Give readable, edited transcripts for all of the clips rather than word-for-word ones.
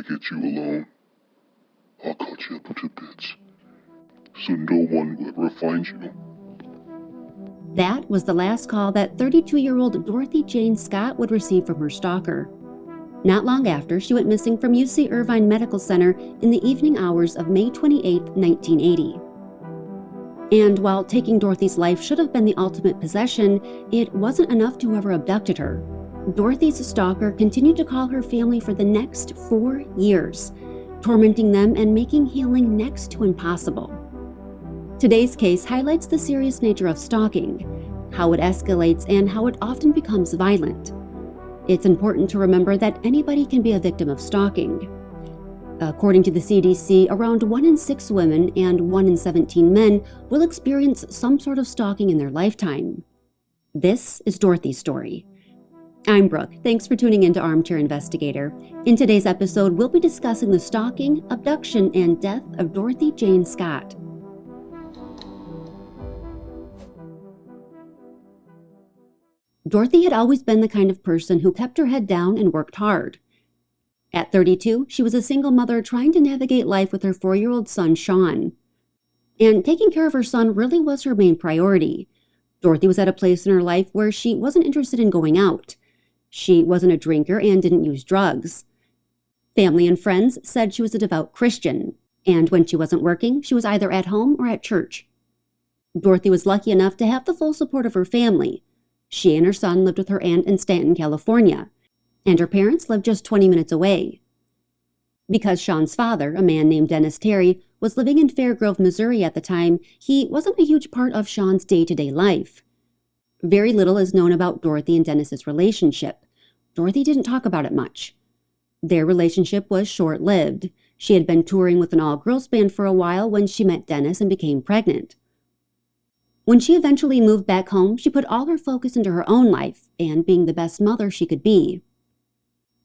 get you alone. I'll cut you up into bits, so no one will ever find you. That was the last call that 32-year-old Dorothy Jane Scott would receive from her stalker. Not long after, she went missing from UC Irvine Medical Center in the evening hours of May 28, 1980. And while taking Dorothy's life should have been the ultimate possession, it wasn't enough to whoever abducted her. Dorothy's stalker continued to call her family for the next 4 years, tormenting them and making healing next to impossible. Today's case highlights the serious nature of stalking, how it escalates, and how it often becomes violent. It's important to remember that anybody can be a victim of stalking. According to the CDC, around 1 in 6 women and 1 in 17 men will experience some sort of stalking in their lifetime. This is Dorothy's story. I'm Brooke. Thanks for tuning in to Armchair Investigator. In today's episode, we'll be discussing the stalking, abduction, and death of Dorothy Jane Scott. Dorothy had always been the kind of person who kept her head down and worked hard. At 32, she was a single mother trying to navigate life with her 4-year-old son, Sean. And taking care of her son really was her main priority. Dorothy was at a place in her life where she wasn't interested in going out. She wasn't a drinker and didn't use drugs. Family and friends said she was a devout Christian, and when she wasn't working, she was either at home or at church. Dorothy was lucky enough to have the full support of her family. She and her son lived with her aunt in Stanton, California, and her parents lived just 20 minutes away. Because Sean's father, a man named Dennis Terry, was living in Fairgrove, Missouri at the time, he wasn't a huge part of Sean's day-to-day life. Very little is known about Dorothy and Dennis's relationship. Dorothy didn't talk about it much. Their relationship was short-lived. She had been touring with an all-girls band for a while when she met Dennis and became pregnant. When she eventually moved back home, she put all her focus into her own life and being the best mother she could be.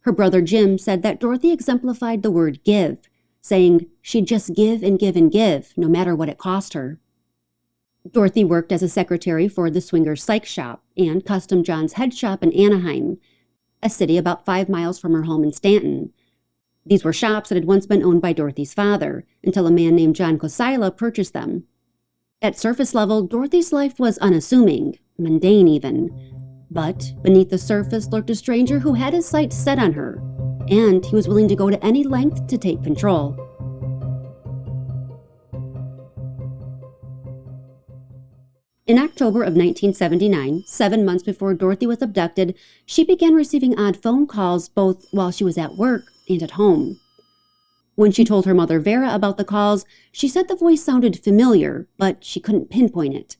Her brother Jim said that Dorothy exemplified the word give, saying she'd just give and give and give, no matter what it cost her. Dorothy worked as a secretary for the Swingers Psych Shop and Custom John's Head Shop in Anaheim, a city about 5 miles from her home in Stanton. These were shops that had once been owned by Dorothy's father, until a man named John Kosila purchased them. At surface level, Dorothy's life was unassuming, mundane even. But beneath the surface lurked a stranger who had his sights set on her, and he was willing to go to any length to take control. In October of 1979, 7 months before Dorothy was abducted, she began receiving odd phone calls both while she was at work and at home. When she told her mother Vera about the calls, she said the voice sounded familiar, but she couldn't pinpoint it.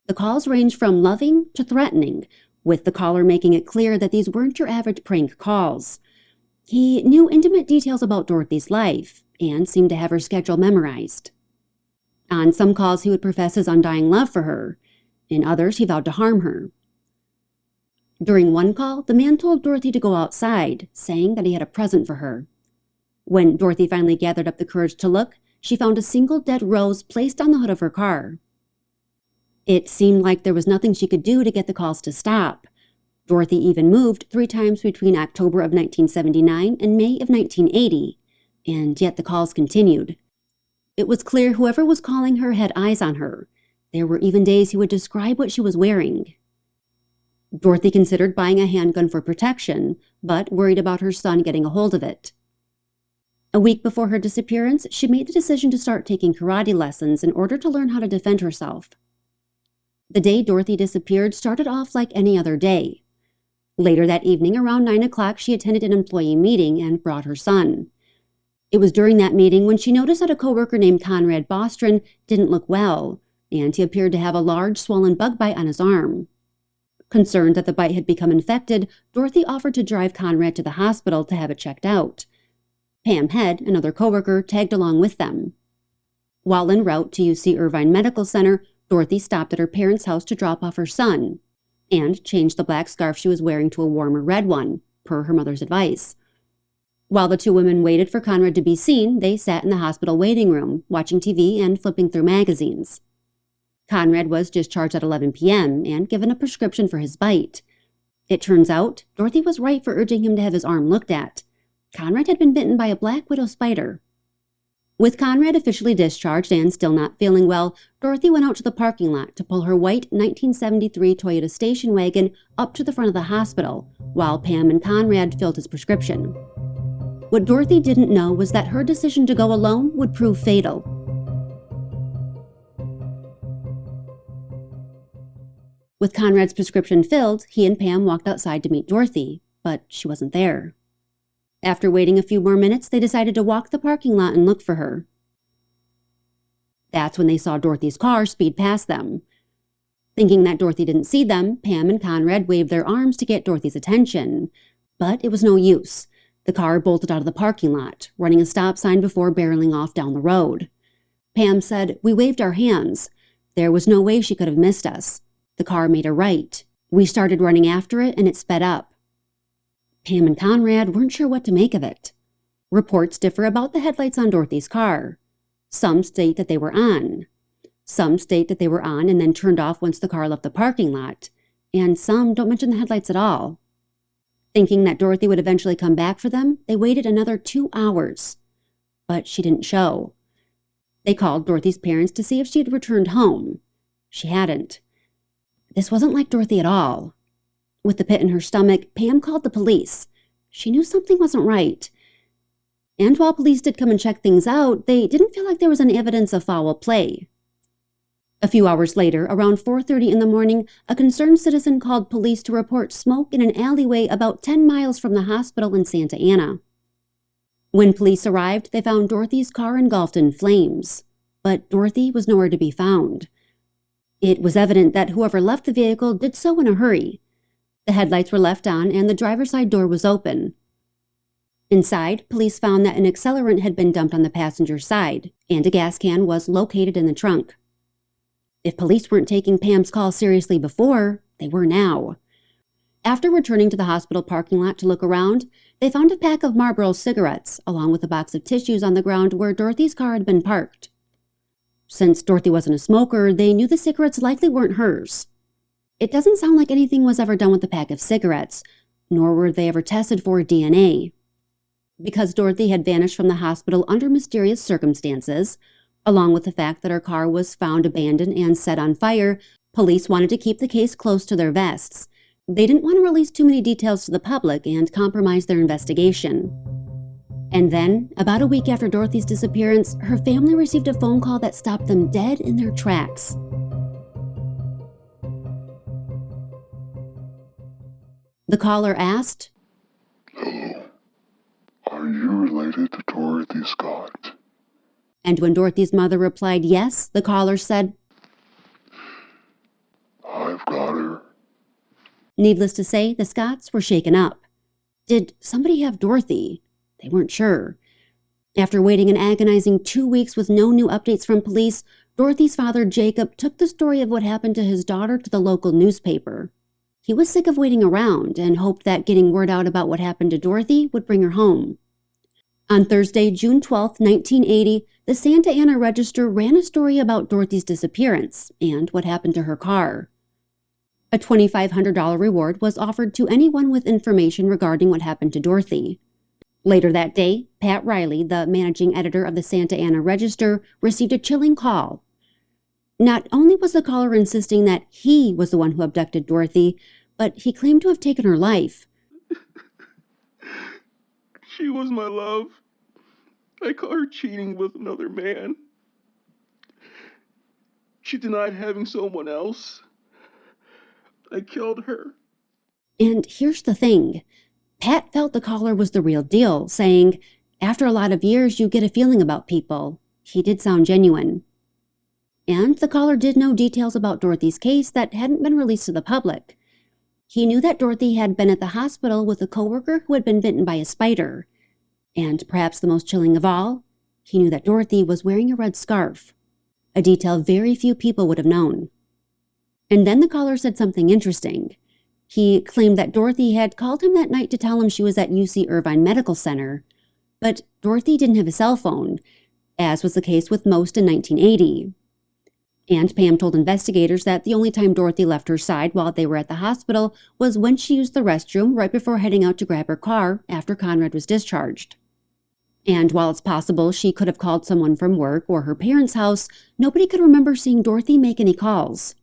The calls ranged from loving to threatening, with the caller making it clear that these weren't your average prank calls. He knew intimate details about Dorothy's life and seemed to have her schedule memorized. On some calls, he would profess his undying love for her. In others, he vowed to harm her. During one call, the man told Dorothy to go outside, saying that he had a present for her. When Dorothy finally gathered up the courage to look, she found a single dead rose placed on the hood of her car. It seemed like there was nothing she could do to get the calls to stop. Dorothy even moved 3 times between October of 1979 and May of 1980, and yet the calls continued. It was clear whoever was calling her had eyes on her. There were even days he would describe what she was wearing. Dorothy considered buying a handgun for protection, but worried about her son getting a hold of it. A week before her disappearance, she made the decision to start taking karate lessons in order to learn how to defend herself. The day Dorothy disappeared started off like any other day. Later that evening, around 9 o'clock, she attended an employee meeting and brought her son. It was during that meeting when she noticed that a coworker named Conrad Bostron didn't look well, and he appeared to have a large swollen bug bite on his arm. Concerned that the bite had become infected, Dorothy offered to drive Conrad to the hospital to have it checked out. Pam Head, another coworker, tagged along with them. While en route to UC Irvine Medical Center, Dorothy stopped at her parents' house to drop off her son and changed the black scarf she was wearing to a warmer red one, per her mother's advice. While the 2 women waited for Conrad to be seen, they sat in the hospital waiting room, watching TV and flipping through magazines. Conrad was discharged at 11 p.m. and given a prescription for his bite. It turns out, Dorothy was right for urging him to have his arm looked at. Conrad had been bitten by a black widow spider. With Conrad officially discharged and still not feeling well, Dorothy went out to the parking lot to pull her white 1973 Toyota station wagon up to the front of the hospital, while Pam and Conrad filled his prescription. What Dorothy didn't know was that her decision to go alone would prove fatal. With Conrad's prescription filled, he and Pam walked outside to meet Dorothy, but she wasn't there. After waiting a few more minutes, they decided to walk the parking lot and look for her. That's when they saw Dorothy's car speed past them. Thinking that Dorothy didn't see them, Pam and Conrad waved their arms to get Dorothy's attention. But it was no use. The car bolted out of the parking lot, running a stop sign before barreling off down the road. Pam said, "We waved our hands. There was no way she could have missed us. The car made a right. We started running after it and it sped up." Pam and Conrad weren't sure what to make of it. Reports differ about the headlights on Dorothy's car. Some state that they were on. Some state that they were on and then turned off once the car left the parking lot. And some don't mention the headlights at all. Thinking that Dorothy would eventually come back for them, they waited another 2 hours. But she didn't show. They called Dorothy's parents to see if she had returned home. She hadn't. This wasn't like Dorothy at all. With the pit in her stomach, Pam called the police. She knew something wasn't right. And while police did come and check things out, they didn't feel like there was any evidence of foul play. A few hours later, around 4:30 in the morning, a concerned citizen called police to report smoke in an alleyway about 10 miles from the hospital in Santa Ana. When police arrived, they found Dorothy's car engulfed in flames. But Dorothy was nowhere to be found. It was evident that whoever left the vehicle did so in a hurry. The headlights were left on and the driver's side door was open. Inside, police found that an accelerant had been dumped on the passenger side, and a gas can was located in the trunk. If police weren't taking Pam's call seriously before, they were now. After returning to the hospital parking lot to look around, they found a pack of Marlboro cigarettes, along with a box of tissues on the ground where Dorothy's car had been parked. Since Dorothy wasn't a smoker, they knew the cigarettes likely weren't hers. It doesn't sound like anything was ever done with the pack of cigarettes, nor were they ever tested for DNA. Because Dorothy had vanished from the hospital under mysterious circumstances, along with the fact that her car was found abandoned and set on fire, police wanted to keep the case close to their vests. They didn't want to release too many details to the public and compromise their investigation. And then, about a week after Dorothy's disappearance, her family received a phone call that stopped them dead in their tracks. The caller asked, "Hello, are you related to Dorothy Scott?" And when Dorothy's mother replied yes, the caller said, "I've got her." Needless to say, the Scotts were shaken up. Did somebody have Dorothy? They weren't sure. After waiting an agonizing 2 weeks with no new updates from police, Dorothy's father, Jacob, took the story of what happened to his daughter to the local newspaper. He was sick of waiting around and hoped that getting word out about what happened to Dorothy would bring her home. On Thursday, June 12, 1980, the Santa Ana Register ran a story about Dorothy's disappearance and what happened to her car. A $2,500 reward was offered to anyone with information regarding what happened to Dorothy. Later that day, Pat Riley, the managing editor of the Santa Ana Register, received a chilling call. Not only was the caller insisting that he was the one who abducted Dorothy, but he claimed to have taken her life. She was my love. I caught her cheating with another man. She denied having someone else. I killed her. And here's the thing. Pat felt the caller was the real deal, saying, "After a lot of years, you get a feeling about people." He did sound genuine. And the caller did know details about Dorothy's case that hadn't been released to the public. He knew that Dorothy had been at the hospital with a coworker who had been bitten by a spider. And perhaps the most chilling of all, he knew that Dorothy was wearing a red scarf, a detail very few people would have known. And then the caller said something interesting. He claimed that Dorothy had called him that night to tell him she was at UC Irvine Medical Center, but Dorothy didn't have a cell phone, as was the case with most in 1980. And Pam told investigators that the only time Dorothy left her side while they were at the hospital was when she used the restroom right before heading out to grab her car after Conrad was discharged. And while it's possible she could have called someone from work or her parents' house, nobody could remember seeing Dorothy make any calls.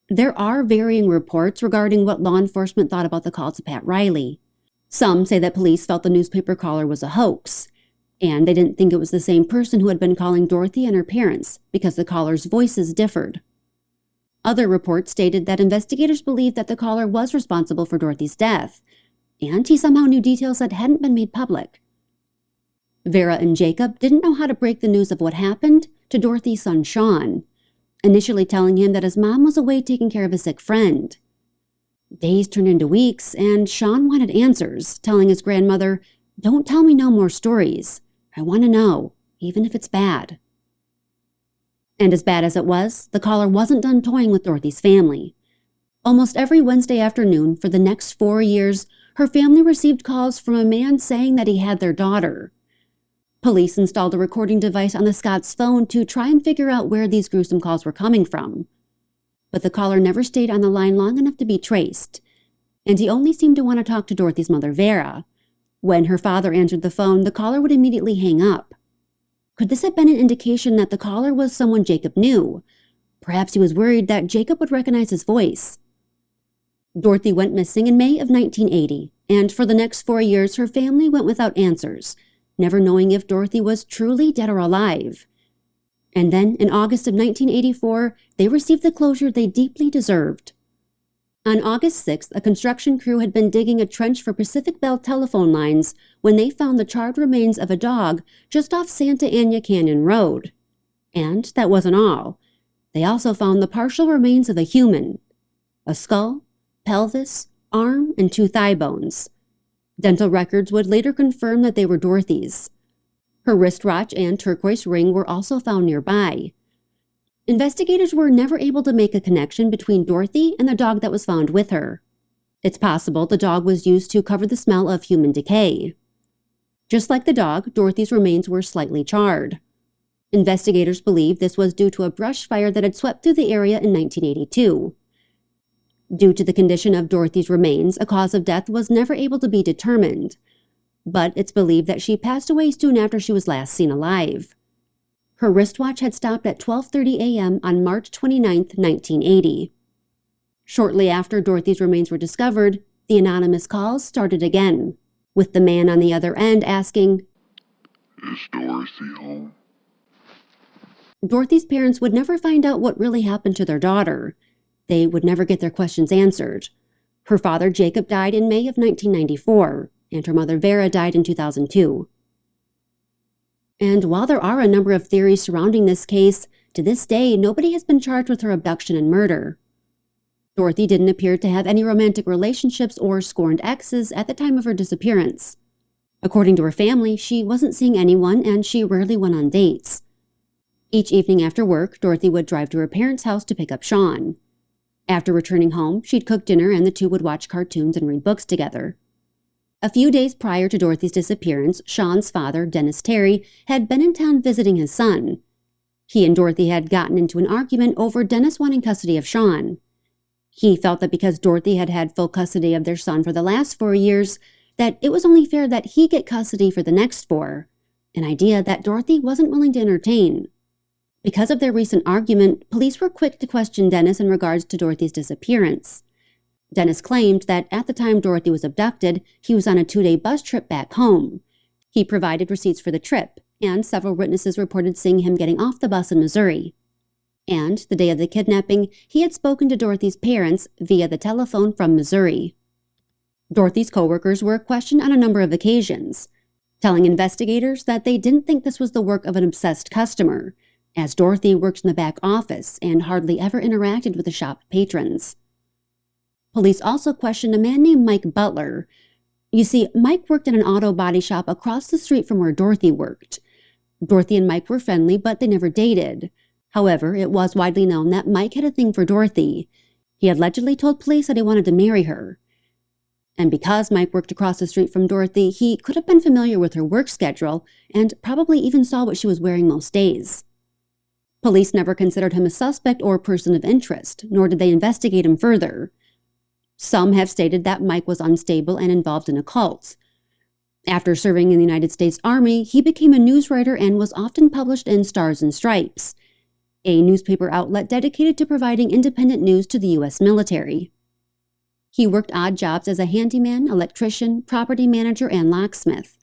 There are varying reports regarding what law enforcement thought about the call to Pat Riley. Some say that police felt the newspaper caller was a hoax, and they didn't think it was the same person who had been calling Dorothy and her parents because the caller's voices differed. Other reports stated that investigators believed that the caller was responsible for Dorothy's death, and he somehow knew details that hadn't been made public. Vera and Jacob didn't know how to break the news of what happened to Dorothy's son Sean, initially telling him that his mom was away taking care of a sick friend. Days turned into weeks, and Sean wanted answers, telling his grandmother, "Don't tell me no more stories. I want to know, even if it's bad." And as bad as it was, the caller wasn't done toying with Dorothy's family. Almost every Wednesday afternoon for the next 4 years, her family received calls from a man saying that he had their daughter. Police installed a recording device on the Scott's phone to try and figure out where these gruesome calls were coming from. But the caller never stayed on the line long enough to be traced, and he only seemed to want to talk to Dorothy's mother, Vera. When her father answered the phone, the caller would immediately hang up. Could this have been an indication that the caller was someone Jacob knew? Perhaps he was worried that Jacob would recognize his voice. Dorothy went missing in May of 1980, and for the next 4 years her family went without answers, never knowing if Dorothy was truly dead or alive. And then, in August of 1984, they received the closure they deeply deserved. On August 6th, a construction crew had been digging a trench for Pacific Bell telephone lines when they found the charred remains of a dog just off Santa Ana Canyon Road. And that wasn't all. They also found the partial remains of a human: a skull, pelvis, arm, and 2 thigh bones. Dental records would later confirm that they were Dorothy's. Her wristwatch and turquoise ring were also found nearby. Investigators were never able to make a connection between Dorothy and the dog that was found with her. It's possible the dog was used to cover the smell of human decay. Just like the dog, Dorothy's remains were slightly charred. Investigators believe this was due to a brush fire that had swept through the area in 1982. Due to the condition of Dorothy's remains, a cause of death was never able to be determined, but it's believed that she passed away soon after she was last seen alive. Her wristwatch had stopped at 12:30 a.m. on March 29, 1980. Shortly after Dorothy's remains were discovered, the anonymous calls started again, with the man on the other end asking, "Is Dorothy home?" Dorothy's parents would never find out what really happened to their daughter. They would never get their questions answered. Her father, Jacob, died in May of 1994, and her mother, Vera, died in 2002. And while there are a number of theories surrounding this case, to this day, nobody has been charged with her abduction and murder. Dorothy didn't appear to have any romantic relationships or scorned exes at the time of her disappearance. According to her family, she wasn't seeing anyone and she rarely went on dates. Each evening after work, Dorothy would drive to her parents' house to pick up Sean. After returning home, she'd cook dinner and the two would watch cartoons and read books together. A few days prior to Dorothy's disappearance, Sean's father, Dennis Terry, had been in town visiting his son. He and Dorothy had gotten into an argument over Dennis wanting custody of Sean. He felt that because Dorothy had had full custody of their son for the last 4 years, that it was only fair that he get custody for the next 4, an idea that Dorothy wasn't willing to entertain. Because of their recent argument, police were quick to question Dennis in regards to Dorothy's disappearance. Dennis claimed that at the time Dorothy was abducted, he was on a 2-day bus trip back home. He provided receipts for the trip, and several witnesses reported seeing him getting off the bus in Missouri. And the day of the kidnapping, he had spoken to Dorothy's parents via the telephone from Missouri. Dorothy's coworkers were questioned on a number of occasions, telling investigators that they didn't think this was the work of an obsessed customer, as Dorothy worked in the back office and hardly ever interacted with the shop patrons. Police also questioned a man named Mike Butler. You see, Mike worked at an auto body shop across the street from where Dorothy worked. Dorothy and Mike were friendly, but they never dated. However, it was widely known that Mike had a thing for Dorothy. He allegedly told police that he wanted to marry her. And because Mike worked across the street from Dorothy, he could have been familiar with her work schedule and probably even saw what she was wearing most days. Police never considered him a suspect or person of interest, nor did they investigate him further. Some have stated that Mike was unstable and involved in a cult. After serving in the United States Army, he became a news writer and was often published in Stars and Stripes, a newspaper outlet dedicated to providing independent news to the U.S. military. He worked odd jobs as a handyman, electrician, property manager, and locksmith.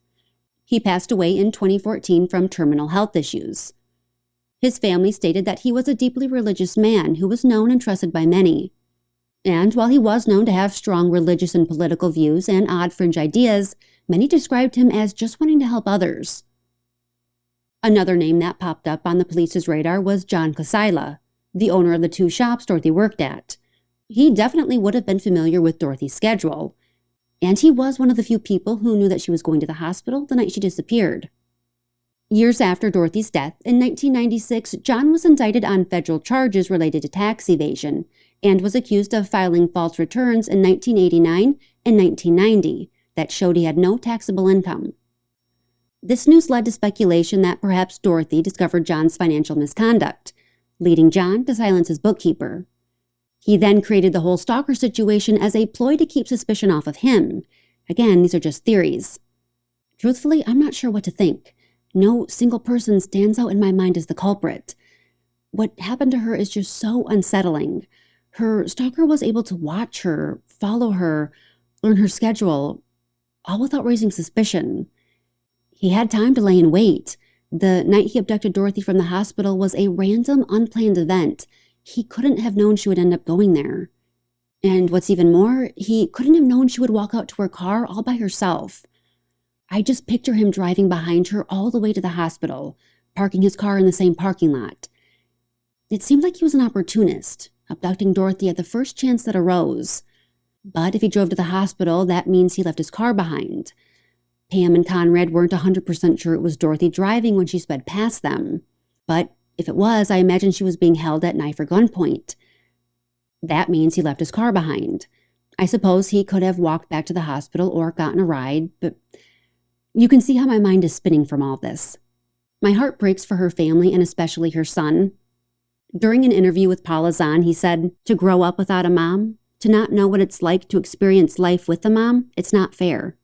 He passed away in 2014 from terminal health issues. His family stated that he was a deeply religious man who was known and trusted by many. And while he was known to have strong religious and political views and odd fringe ideas, many described him as just wanting to help others. Another name that popped up on the police's radar was John Kosila, the owner of the 2 shops Dorothy worked at. He definitely would have been familiar with Dorothy's schedule, and he was one of the few people who knew that she was going to the hospital the night she disappeared. Years after Dorothy's death, in 1996, John was indicted on federal charges related to tax evasion and was accused of filing false returns in 1989 and 1990 that showed he had no taxable income. This news led to speculation that perhaps Dorothy discovered John's financial misconduct, leading John to silence his bookkeeper. He then created the whole stalker situation as a ploy to keep suspicion off of him. Again, these are just theories. Truthfully, I'm not sure what to think. No single person stands out in my mind as the culprit. What happened to her is just so unsettling. Her stalker was able to watch her, follow her, learn her schedule, all without raising suspicion. He had time to lay in wait. The night he abducted Dorothy from the hospital was a random, unplanned event. He couldn't have known she would end up going there. And what's even more, he couldn't have known she would walk out to her car all by herself. I just picture him driving behind her all the way to the hospital, parking his car in the same parking lot. It seemed like he was an opportunist, abducting Dorothy at the first chance that arose. But if he drove to the hospital, that means he left his car behind. Pam and Conrad weren't 100% sure it was Dorothy driving when she sped past them. But if it was, I imagine she was being held at knife or gunpoint. That means he left his car behind. I suppose he could have walked back to the hospital or gotten a ride, but you can see how my mind is spinning from all this. My heart breaks for her family and especially her son. During an interview with Paula Zahn, he said, "To grow up without a mom, to not know what it's like to experience life with a mom, it's not fair."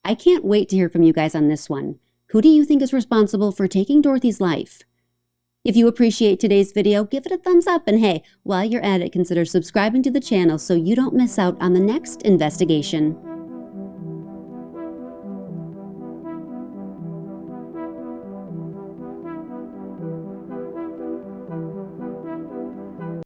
I can't wait to hear from you guys on this one. Who do you think is responsible for taking Dorothy's life? If you appreciate today's video, give it a thumbs up, and hey, while you're at it, consider subscribing to the channel so you don't miss out on the next investigation.